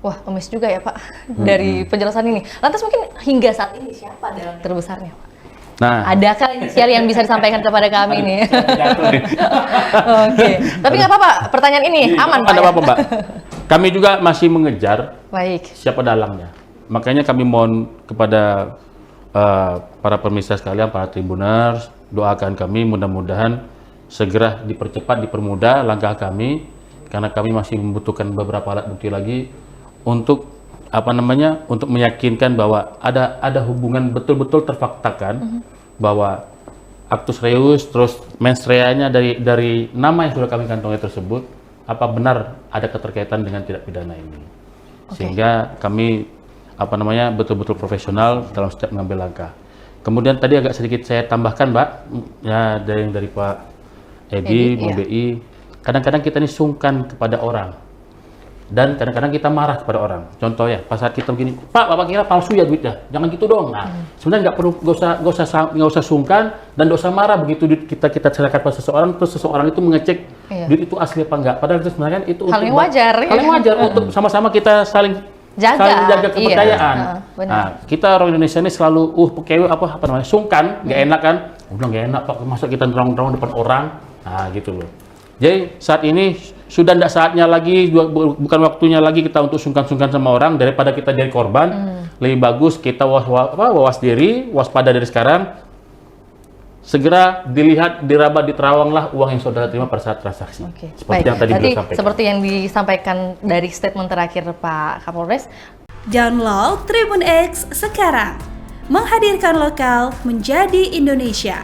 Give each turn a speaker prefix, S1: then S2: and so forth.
S1: Wah, emis juga ya Pak dari penjelasan ini. Lantas mungkin hingga saat ini siapa dalang terbesarnya Pak?
S2: Nah,
S1: Adakah inisial yang bisa disampaikan kepada kami nih? Oke, tapi nggak apa-apa. Pertanyaan ini aman Pak.
S2: Ada
S1: Ya?
S2: apa-apa, Mbak? Kami juga masih mengejar
S1: Baik.
S2: siapa dalangnya. Makanya kami mohon kepada para pemirsa sekalian, para tribuners, doakan kami mudah-mudahan segera dipercepat, dipermudah langkah kami, karena kami masih membutuhkan beberapa alat bukti lagi untuk untuk meyakinkan bahwa ada hubungan betul-betul terfaktakan bahwa actus reus terus mens reanya dari nama yang sudah kami kantongi tersebut, apa benar ada keterkaitan dengan tindak pidana ini. Sehingga kami betul-betul profesional dalam setiap mengambil langkah. Kemudian tadi agak sedikit saya tambahkan, Mbak, ya dari Pak Edi, Bu BI, kadang-kadang kita ini sungkan kepada orang. Dan kadang-kadang kita marah kepada orang. Contoh ya, pas saat kita begini, Pak, Bapak kira palsu ya duitnya? Jangan gitu dong. Nah, sebenarnya nggak usah sungkan dan nggak usah marah begitu duit kita serahkan pada seseorang, terus seseorang itu mengecek duit itu asli apa enggak. Padahal itu sebenarnya itu
S1: hal yang wajar.
S2: Hal yang wajar untuk sama-sama kita saling jaga kepercayaan. Nah, kita orang Indonesia ini selalu sungkan, nggak enak kan? Udah nggak enak Pak, masa kita nerang-nerang depan orang. Nah, gitu loh. Jadi saat ini sudah tidak saatnya lagi, bukan waktunya lagi kita untuk sungkan-sungkan sama orang daripada kita jadi korban. Lebih bagus kita wawas diri, waspada dari sekarang. Segera dilihat, diraba, diterawanglah uang yang saudara terima pada saat transaksi. Seperti yang tadi beliau sampaikan.
S1: Seperti yang disampaikan dari statement terakhir Pak Kapolres.
S3: Download Tribun X sekarang, menghadirkan lokal menjadi Indonesia.